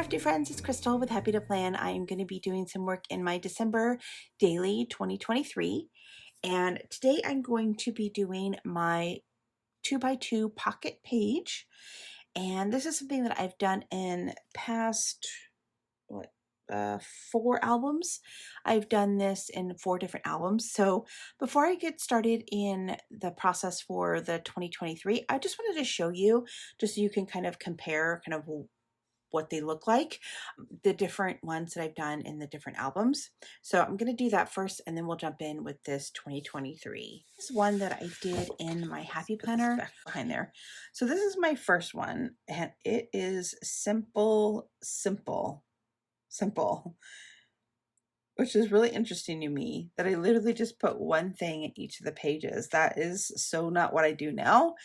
crafty friends, it's Crystal with Happy to Plan. I am going to be doing some work in my December daily 2023, and today I'm going to be doing my 2x2 pocket page. And this is something that I've done in past 4 albums. I've done this in 4 different albums. So before I get started in the process for the 2023, I just wanted to show you, just so you can kind of compare kind of what they look like, the different ones that I've done in the different albums. So I'm going to do that first, and then we'll jump in with this 2023. This is one that I did in my Happy Planner back behind there. So this is my first one, and it is simple, which is really interesting to me that I literally just put one thing in each of the pages. That is so not what I do now.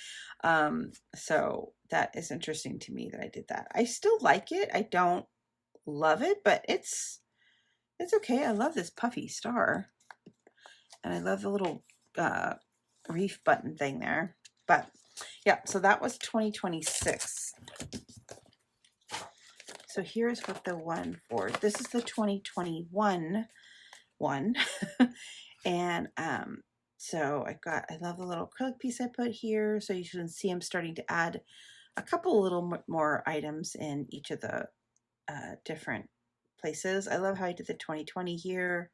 So that is interesting to me that I did that. I still like it. I don't love it, but it's okay. I love this puffy star, and I love the little reef button thing there. But yeah, so that was 2026. So here's what the one for, this is the 2021 one. And so I love the little acrylic piece I put here. So you can see I'm starting to add a couple little more items in each of the different places. I love how I did the 2020 here.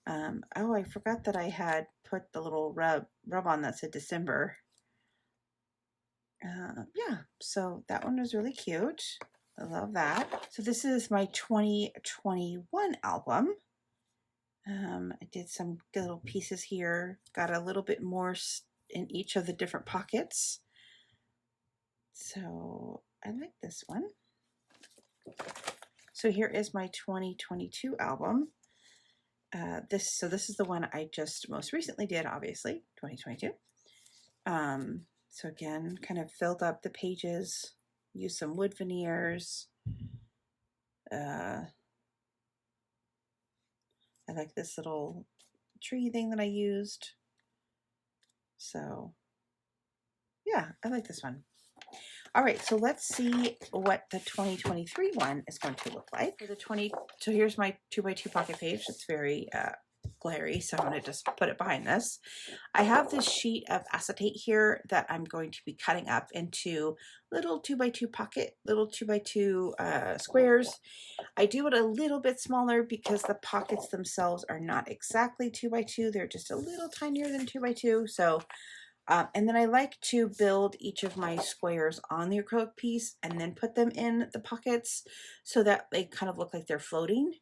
Oh, I forgot that I had put the little rub on that said December. Yeah, so that one was really cute. I love that. So this is my 2021 album. I did some little pieces here, got a little bit more in each of the different pockets. So I like this one. So here is my 2022 album. This is the one I just most recently did, obviously, 2022. So again, kind of filled up the pages, used some wood veneers. I like this little tree thing that I used. So yeah, I like this one. All right, so let's see what the 2023 one is going to look like. So here's my 2x2 pocket page. It's very glary, so I'm going to just put it behind this. I have this sheet of acetate here that I'm going to be cutting up into little 2x2 pocket, little 2x2 squares. I do it a little bit smaller because the pockets themselves are not exactly 2x2. They're just a little tinier than 2x2. So and then I like to build each of my squares on the acrylic piece and then put them in the pockets so that they kind of look like they're floating.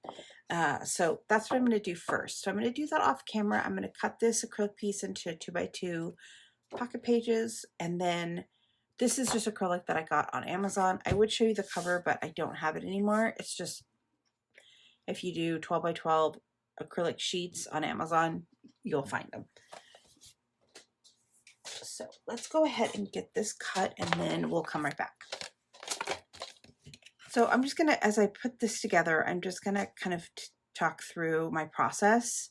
So that's what I'm going to do first. So I'm going to do that off camera. I'm going to cut this acrylic piece into 2x2 pocket pages, and then this is just acrylic that I got on Amazon. I would show you the cover, but I don't have it anymore. It's just, if you do 12x12 acrylic sheets on Amazon, you'll find them. So let's go ahead and get this cut, and then we'll come right back. So I'm just gonna, as I put this together, I'm just gonna kind of talk through my process.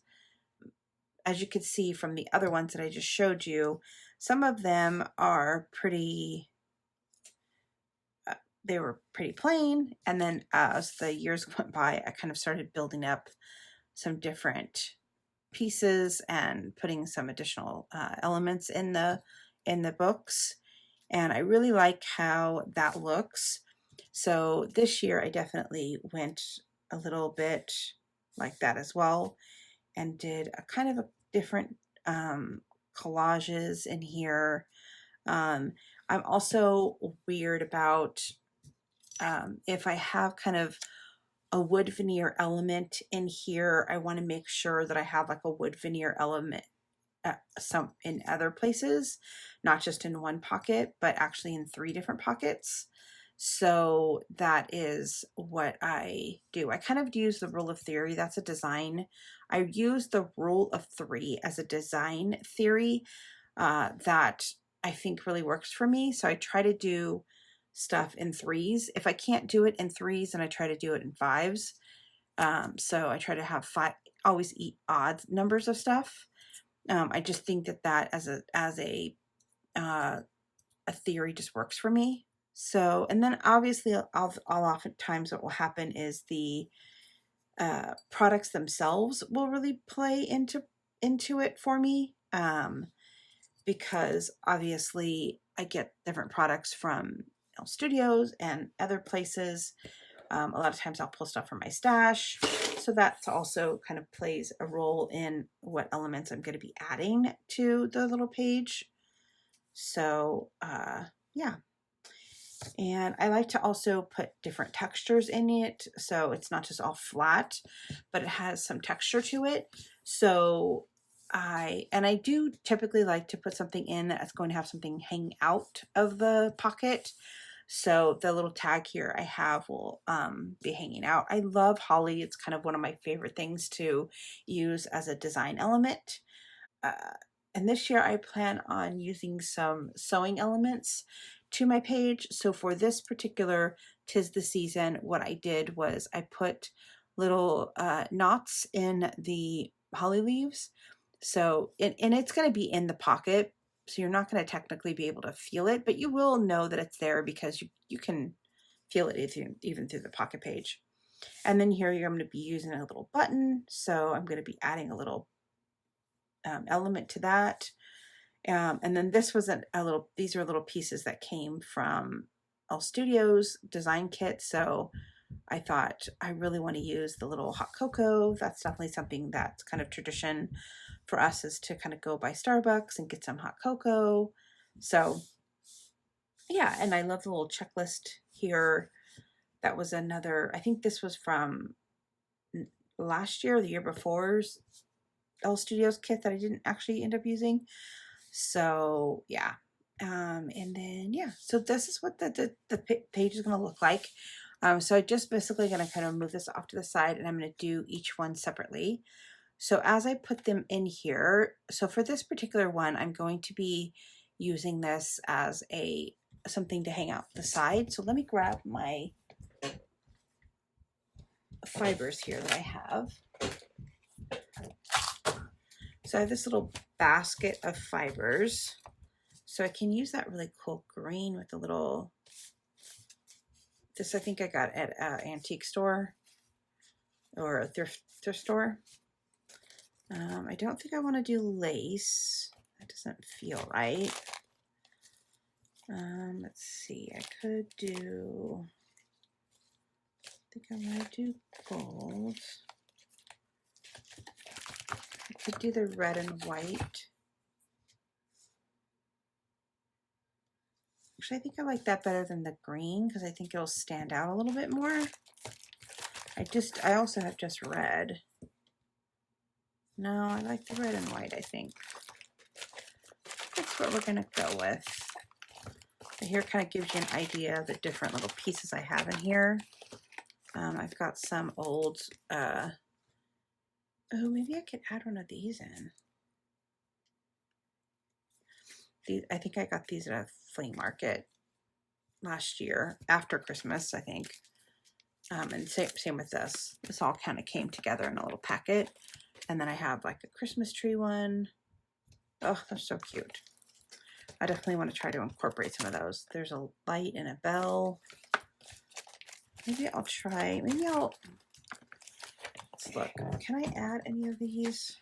As you can see from the other ones that I just showed you, some of them are pretty, they were pretty plain. And then as the years went by, I kind of started building up some different pieces and putting some additional elements in the books, and I really like how that looks. So this year I definitely went a little bit like that as well, and did a kind of a different collages in here. I'm also weird about if I have kind of a wood veneer element in here, I want to make sure that I have like a wood veneer element some in other places, not just in one pocket, but actually in 3 different pockets. So that is what I do. I kind of use the rule of theory. That's a design. I use the rule of 3 as a design theory that I think really works for me. So I try to do stuff in 3s. If I can't do it in 3s, then I try to do it in 5s. So I try to have 5, always eat odd numbers of stuff. I just think that as a theory just works for me. So, and then obviously I'll oftentimes what will happen is the products themselves will really play into it for me, because obviously I get different products from studios and other places. A lot of times I'll pull stuff from my stash, so that also kind of plays a role in what elements I'm going to be adding to the little page. So yeah. And I like to also put different textures in it, so it's not just all flat, but it has some texture to it. So I do typically like to put something in that's going to have something hang out of the pocket. So the little tag here I have will be hanging out. I love holly. It's kind of one of my favorite things to use as a design element. Uh, and this year I plan on using some sewing elements to my page. So for this particular Tis the Season, what I did was I put little knots in the holly leaves. So, and it's going to be in the pocket, so you're not going to technically be able to feel it, but you will know that it's there because you can feel it even through the pocket page. And then here I'm going to be using a little button, so I'm going to be adding a little element to that. And then this was these are little pieces that came from All Studios design kit. So I thought I really want to use the little hot cocoa. That's definitely something that's kind of tradition for us, is to kind of go by Starbucks and get some hot cocoa. So yeah, and I love the little checklist here. That was another, I think this was from last year or the year before's All Studios kit that I didn't actually end up using. So yeah, and then yeah, so this is what the page is going to look like. So I'm just basically going to kind of move this off to the side, and I'm going to do each one separately. So as I put them in here, so for this particular one, I'm going to be using this as something to hang out the side. So let me grab my fibers here that I have. So I have this little basket of fibers. So I can use that really cool green with the little, this I think I got at an antique store or a thrift store. I don't think I want to do lace. That doesn't feel right. Let's see, I could do, I think I want to do gold. I could do the red and white. Actually, I think I like that better than the green because I think it'll stand out a little bit more. I also have just red. No, I like the red and white, I think. That's what we're gonna go with. But here kind of gives you an idea of the different little pieces I have in here. I've got some old, oh, maybe I could add one of these in. I think I got these at a flea market last year, after Christmas, I think. And same with this. This all kind of came together in a little packet. And then I have like a Christmas tree one. Oh, they're so cute. I definitely want to try to incorporate some of those. There's a light and a bell. Maybe let's look. Can I add any of these?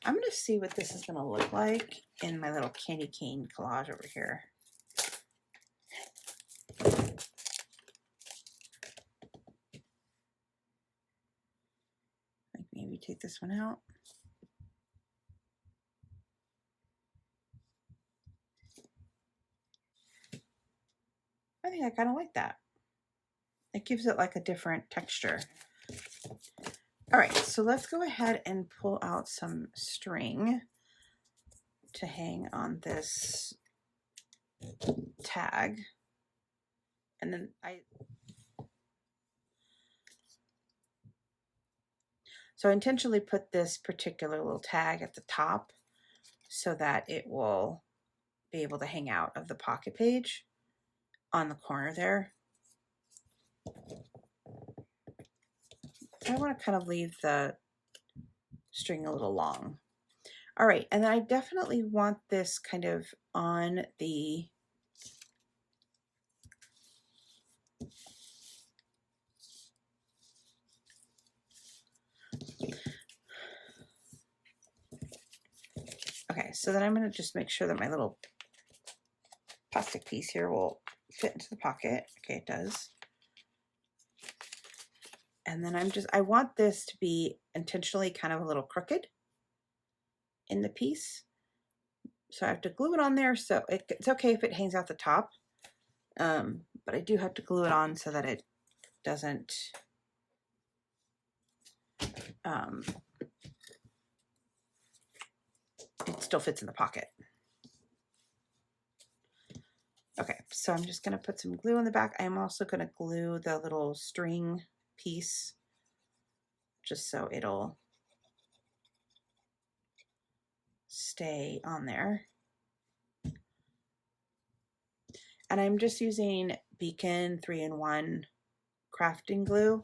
I'm going to see what this is going to look like in my little candy cane collage over here. Like maybe take this one out. I think I kind of like that. It gives it like a different texture. All right, so let's go ahead and pull out some string to hang on this tag. And then I intentionally put this particular little tag at the top so that it will be able to hang out of the pocket page on the corner there. So I want to kind of leave the string a little long. All right, and then I definitely want this kind of on the So then I'm going to just make sure that my little plastic piece here will fit into the pocket. Okay, it does. And then I want this to be intentionally kind of a little crooked in the piece. So I have to glue it on there. So it's okay if it hangs out the top. But I do have to glue it on so that it doesn't, it still fits in the pocket. Okay, so I'm just going to put some glue on the back. I'm also going to glue the little string piece just so it'll stay on there. And I'm just using Beacon 3-in-1 crafting glue.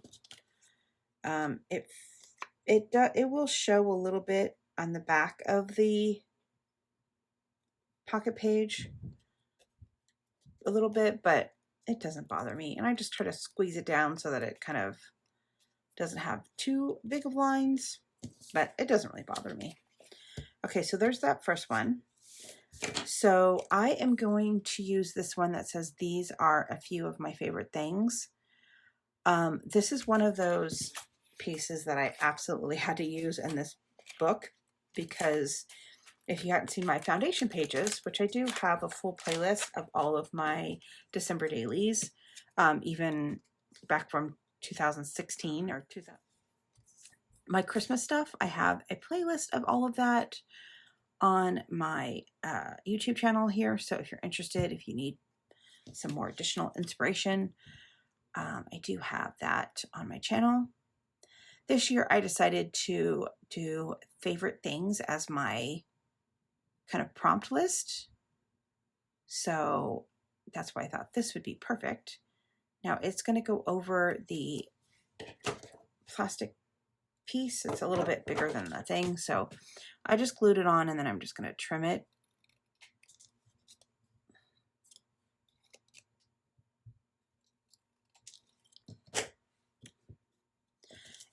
It will show a little bit on the back of the pocket page, a little bit, but it doesn't bother me. And I just try to squeeze it down so that it kind of doesn't have too big of lines, but it doesn't really bother me. Okay, so there's that first one. So I am going to use this one that says, these are a few of my favorite things. This is one of those pieces that I absolutely had to use in this book, because if you hadn't seen my foundation pages, which I do have a full playlist of all of my December dailies, even back from 2016 or 2000. My Christmas stuff, I have a playlist of all of that on my YouTube channel here. So if you're interested, if you need some more additional inspiration, I do have that on my channel. This year, I decided to do favorite things as my kind of prompt list. So that's why I thought this would be perfect. Now it's going to go over the plastic piece. It's a little bit bigger than the thing. So I just glued it on, and then I'm just going to trim it.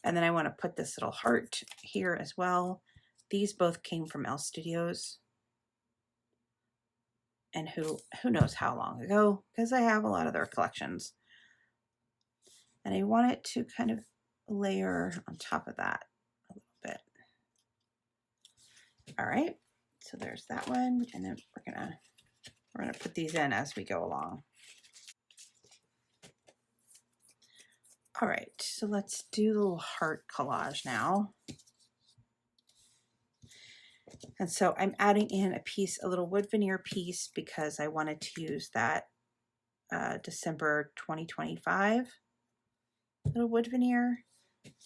And then I want to put this little heart here as well. These both came from Elle Studios. And who knows how long ago, because I have a lot of their collections. And I want it to kind of layer on top of that a little bit. All right, so there's that one. And then we're gonna put these in as we go along. All right, so let's do the little heart collage now. And so I'm adding in a little wood veneer piece, because I wanted to use that December 2025 little wood veneer.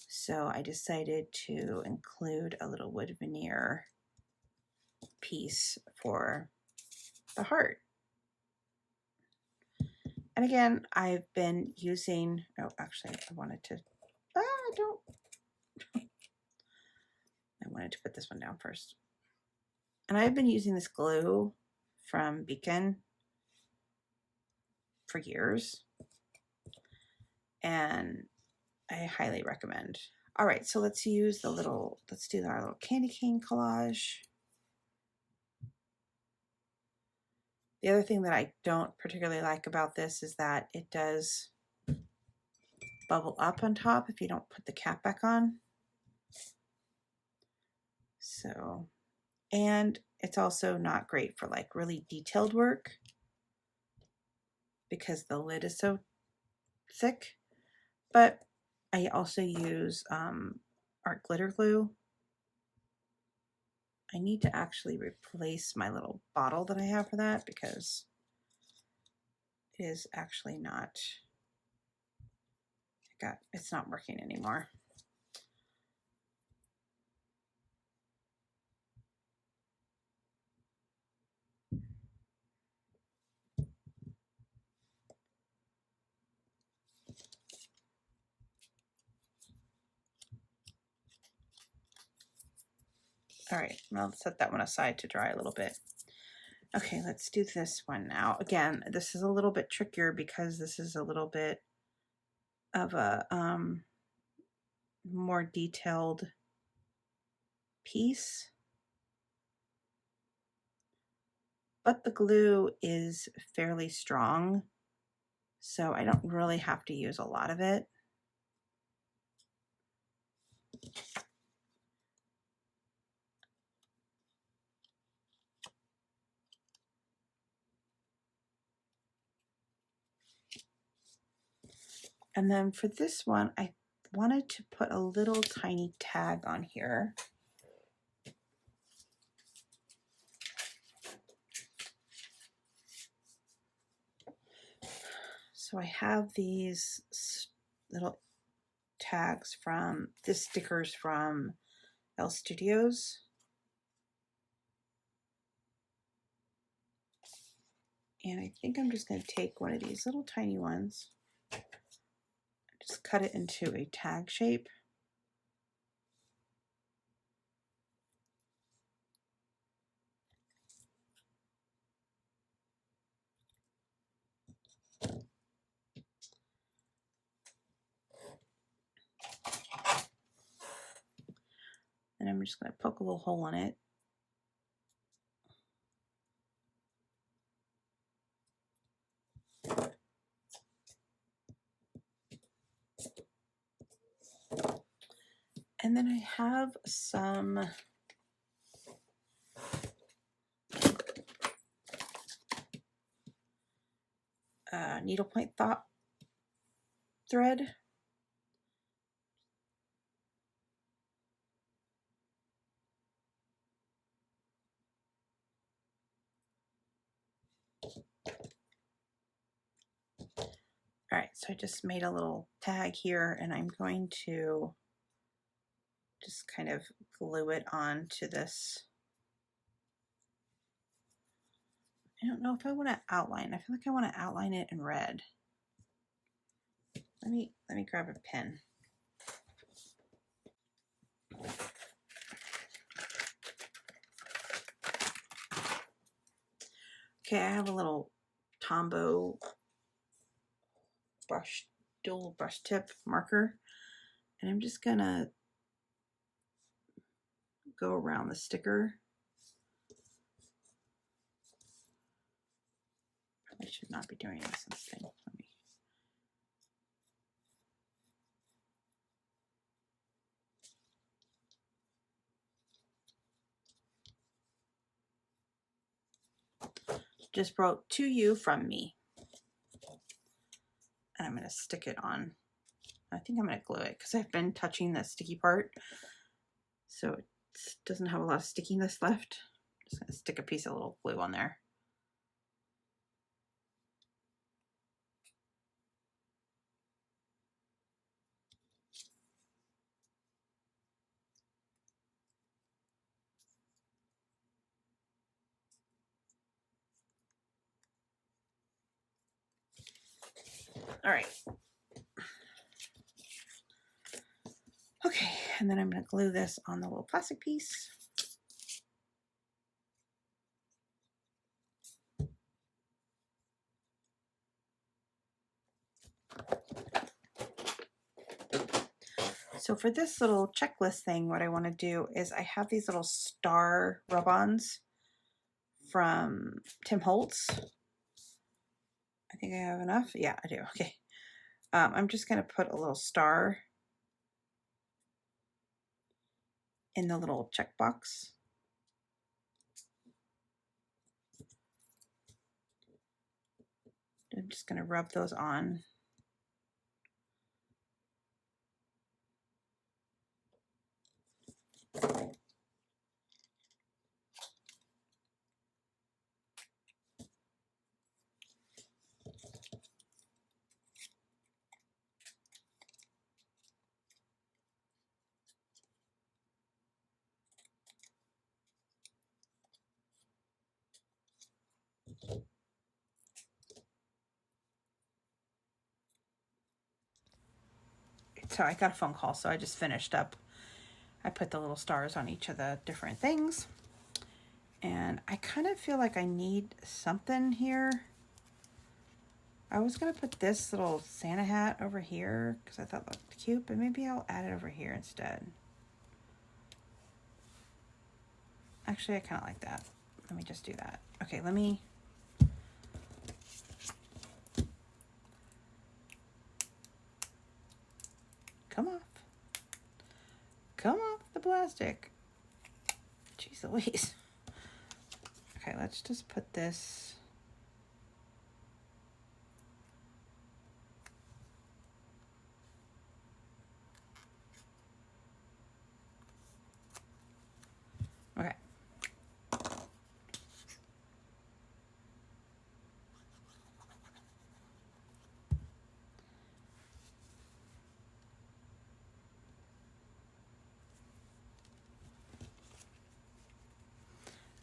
So I decided to include a little wood veneer piece for the heart. And again, I've been using, oh, actually I wanted to put this one down first. And I've been using this glue from Beacon for years, and I highly recommend. All right, so let's do our little candy cane collage. The other thing that I don't particularly like about this is that it does bubble up on top if you don't put the cap back on. So, and it's also not great for like really detailed work, because the lid is so thick. But I also use art glitter glue. I need to actually replace my little bottle that I have for that, because it is actually not, it's not working anymore. All right, I'll set that one aside to dry a little bit. Okay, let's do this one now. Again, this is a little bit trickier, because this is a little bit of a more detailed piece. but the glue is fairly strong, so I don't really have to use a lot of it. And then for this one, I wanted to put a little tiny tag on here. So I have these little tags from the stickers from L Studios. And I think I'm just going to take one of these little tiny ones, just cut it into a tag shape. And I'm just going to poke a little hole in it. And then I have some needlepoint thread. All right, so I just made a little tag here, and I'm going to just kind of glue it onto this. I don't know if I want to outline. I feel like I want to outline it in red. Let me grab a pen. Okay, I have a little Tombow dual brush tip marker, and I'm just gonna go around the sticker. Probably should not be doing this thing. Let me. Just wrote "to you from me," and I'm gonna stick it on. I think I'm gonna glue it because I've been touching the sticky part, so it doesn't have a lot of stickiness left. Just gonna stick a piece of little glue on there. All right. Okay, and then I'm going to glue this on the little plastic piece. So for this little checklist thing, what I want to do is I have these little star rub-ons from Tim Holtz. I think I have enough. Yeah, I do. Okay. I'm just going to put a little star in the little checkbox. I'm just going to rub those on. So I got a phone call, so I just finished up. I put the little stars on each of the different things. And I kind of feel like I need something here. I was going to put this little Santa hat over here because I thought it looked cute, but maybe I'll add it over here instead. Actually, I kind of like that. Let me just do that. Okay, let me... Come off. Come off the plastic. Jeez Louise. Okay, let's just put this... Okay.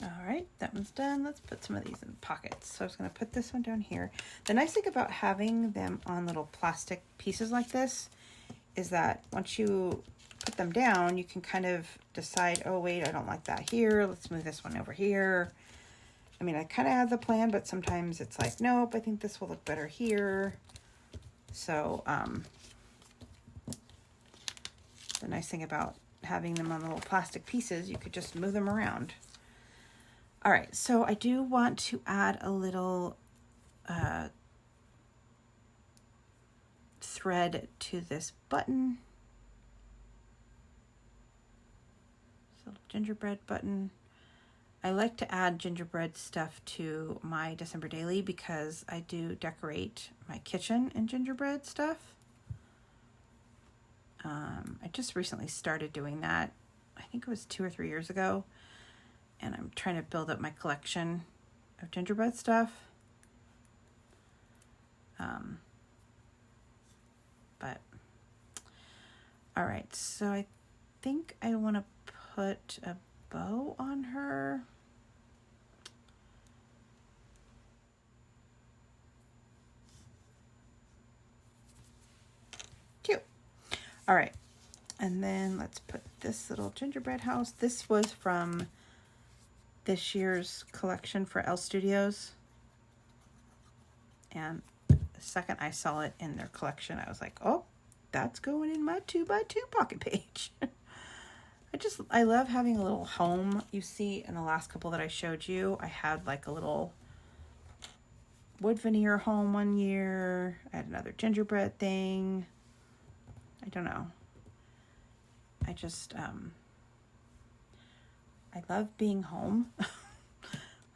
All right, that one's done. Let's put some of these in pockets. So I was going to put this one down here. The nice thing about having them on little plastic pieces like this is that once you put them down, you can kind of decide, oh, wait, I don't like that here. Let's move this one over here. I mean, I kind of have the plan, but sometimes it's like, nope, I think this will look better here. So the nice thing about having them on little plastic pieces, you could just move them around. All right, so I do want to add a little thread to this button. So gingerbread button. I like to add gingerbread stuff to my December daily because I do decorate my kitchen in gingerbread stuff. I just recently started doing that. I think it was 2 or 3 years ago. And I'm trying to build up my collection of gingerbread stuff. But, all right, so I think I want to put a bow on her. Cute. All right, and then let's put this little gingerbread house. This was from this year's collection for Elle Studios. And the second I saw it in their collection, I was like, oh, that's going in my 2x2 pocket page. I love having a little home. You see in the last couple that I showed you, I had like a little wood veneer home one year. I had another gingerbread thing. I don't know. I just, I love being home.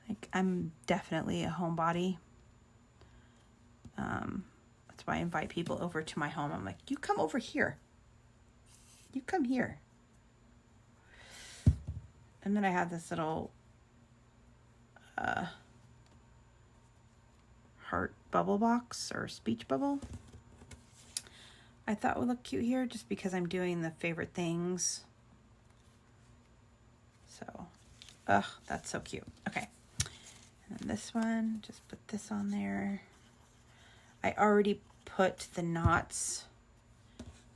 Like, I'm definitely a homebody. That's why I invite people over to my home. I'm like, you come over here. You come here. And then I have this little heart bubble box or speech bubble. I thought would look cute here just because I'm doing the favorite things. So, that's so cute. Okay. And then this one, just put this on there. I already put the knots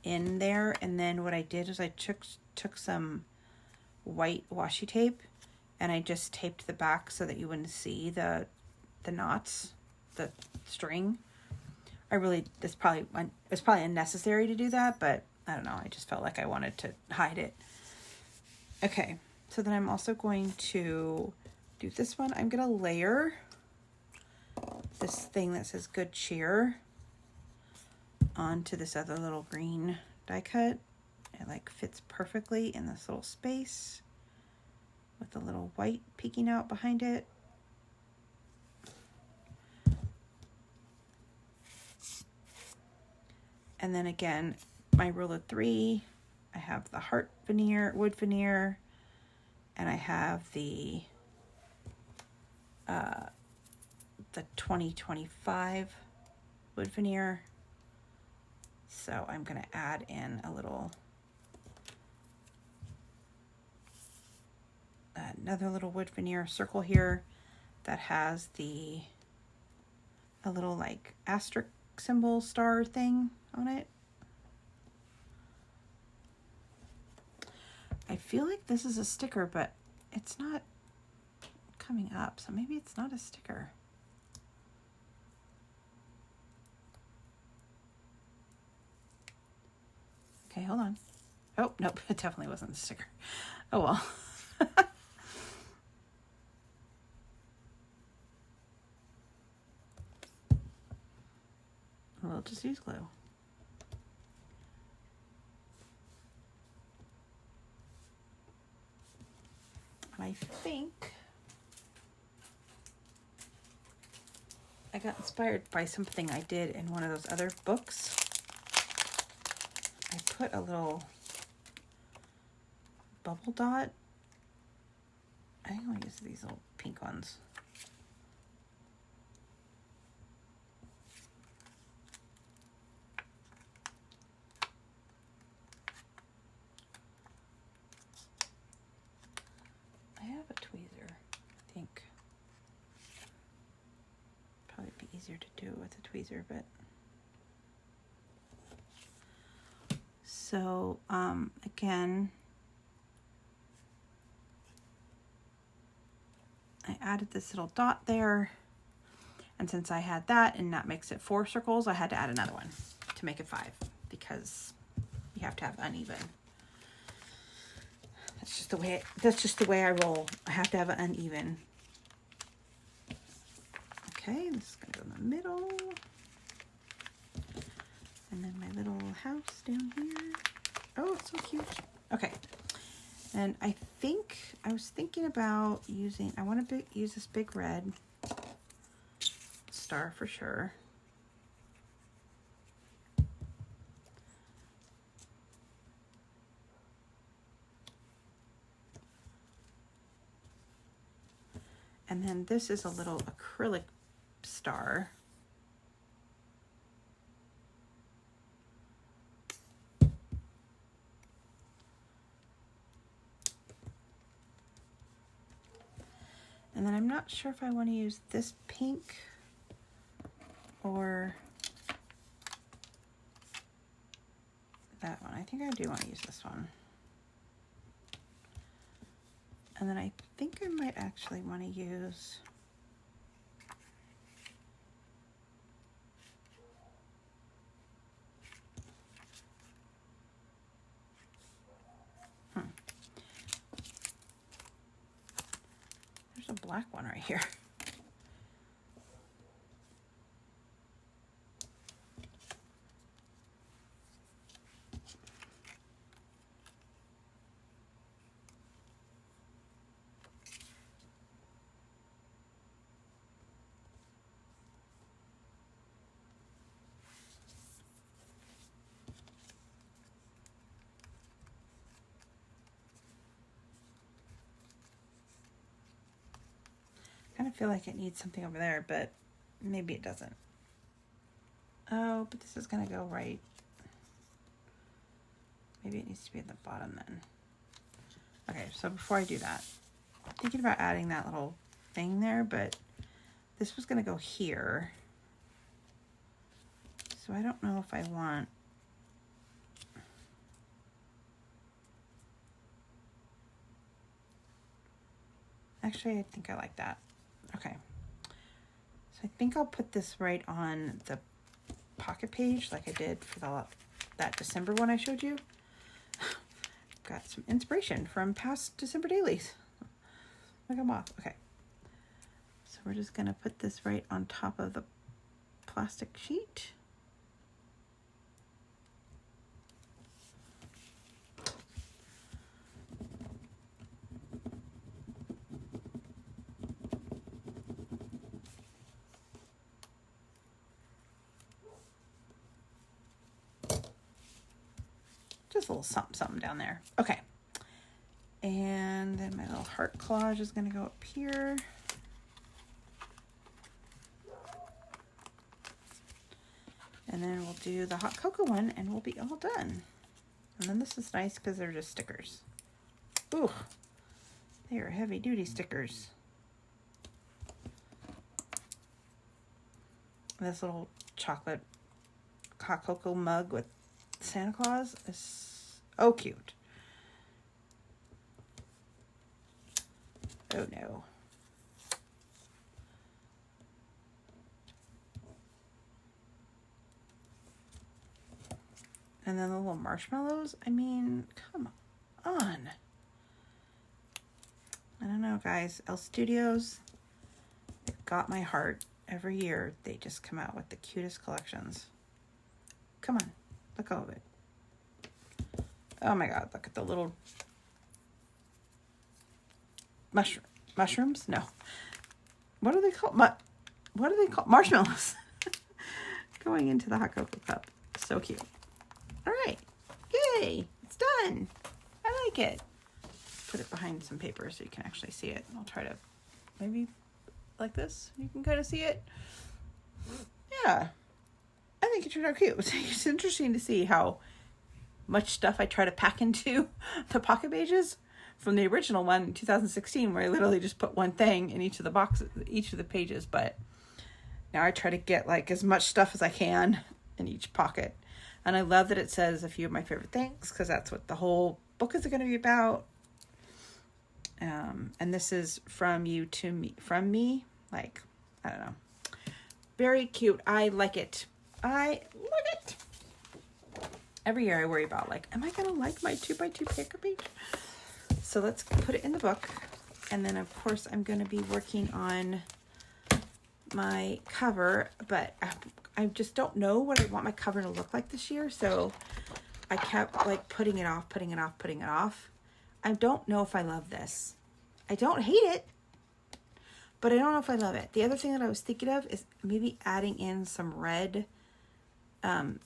in there, and then what I did is I took some white washi tape and I just taped the back so that you wouldn't see the knots, the string. It's probably unnecessary to do that, but I don't know. I just felt like I wanted to hide it. Okay, so then I'm also going to do this one. I'm going to layer this thing that says Good Cheer onto this other little green die cut. It like fits perfectly in this little space with a little white peeking out behind it. And then again, my rule of 3, I have the heart veneer, wood veneer, and I have the 2025 wood veneer. So I'm going to add in a little, another little wood veneer circle here that has a little like asterisk symbol star thing on it. I feel like this is a sticker, but it's not coming up, so maybe it's not a sticker. Okay, hold on. Oh, nope, it definitely wasn't a sticker. Oh well. we'll just use glue. And I think I got inspired by something I did in one of those other books. I put a little bubble dot. I think I'll use these little pink ones. I have a tweezer, I think. Probably be easier to do with a tweezer, but so again, I added this little dot there, and since I had that and that makes it 4 circles, I had to add another one to make it 5 because you have to have uneven. That's just the way I roll. I have to have an uneven. Okay, this is gonna go in the middle. And then my little house down here. Oh, it's so cute. Okay. And I was thinking about using, I want to use this big red star for sure. And then this is a little acrylic star. And then I'm not sure if I want to use this pink or that one. I think I do want to use this one. And then I think I might actually want to use there's a black one right here. I kind of feel like it needs something over there, but maybe it doesn't. Oh, but this is going to go right. Maybe it needs to be at the bottom then. Okay, so before I do that, I'm thinking about adding that little thing there, but this was going to go here. So I don't know if I want... Actually, I think I like that. Okay. So I think I'll put this right on the pocket page like I did for that December one I showed you. Got some inspiration from past December dailies. Like I'm off. Okay. So we're just going to put this right on top of the plastic sheet. Just a little something down there. Okay. And then my little heart collage is going to go up here. And then we'll do the hot cocoa one and we'll be all done. And then this is nice because they're just stickers. Ooh, they are heavy duty stickers. This little chocolate hot cocoa mug with Santa Claus is so cute. Oh no. And then the little marshmallows. I mean, come on. I don't know, guys. Elle Studios, they've got my heart. Every year, they just come out with the cutest collections. Come on. Look all of it. Oh my God. Look at the little mushrooms? No. What are they called? What are they called? Marshmallows. Going into the hot cocoa cup. So cute. All right. Yay. It's done. I like it. Put it behind some paper so you can actually see it. I'll try to maybe like this. You can kind of see it. Yeah. I think it turned out cute. It's interesting to see how much stuff I try to pack into the pocket pages from the original one in 2016, where I literally just put one thing in each of the boxes, each of the pages. But now I try to get like as much stuff as I can in each pocket. And I love that it says a few of my favorite things, because that's what the whole book is going to be about. And this is from you to me, from me. Like, I don't know. Very cute. I like it. I love it. Every year I worry about like, am I going to like my 2x2 paper page? So let's put it in the book. And then of course I'm going to be working on my cover, but I just don't know what I want my cover to look like this year. So I kept like putting it off. I don't know if I love this. I don't hate it, but I don't know if I love it. The other thing that I was thinking of is maybe adding in some red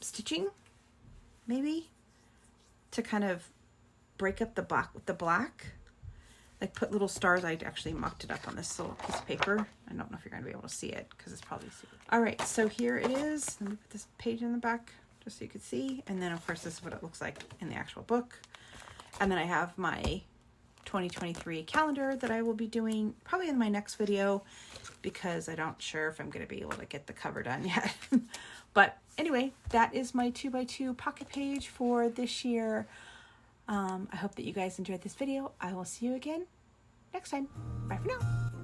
stitching, maybe, to kind of break up the black with the black. Like put little stars. I actually mocked it up on this little piece of paper. I don't know if you're going to be able to see it because it's probably super. All right, so here it is. Let me put this page in the back just so you can see. And then of course this is what it looks like in the actual book. And then I have my 2023 calendar that I will be doing probably in my next video, because I don't sure if I'm going to be able to get the cover done yet. But anyway, that is my 2x2 pocket page for this year. I hope that you guys enjoyed this video. I will see you again next time. Bye for now.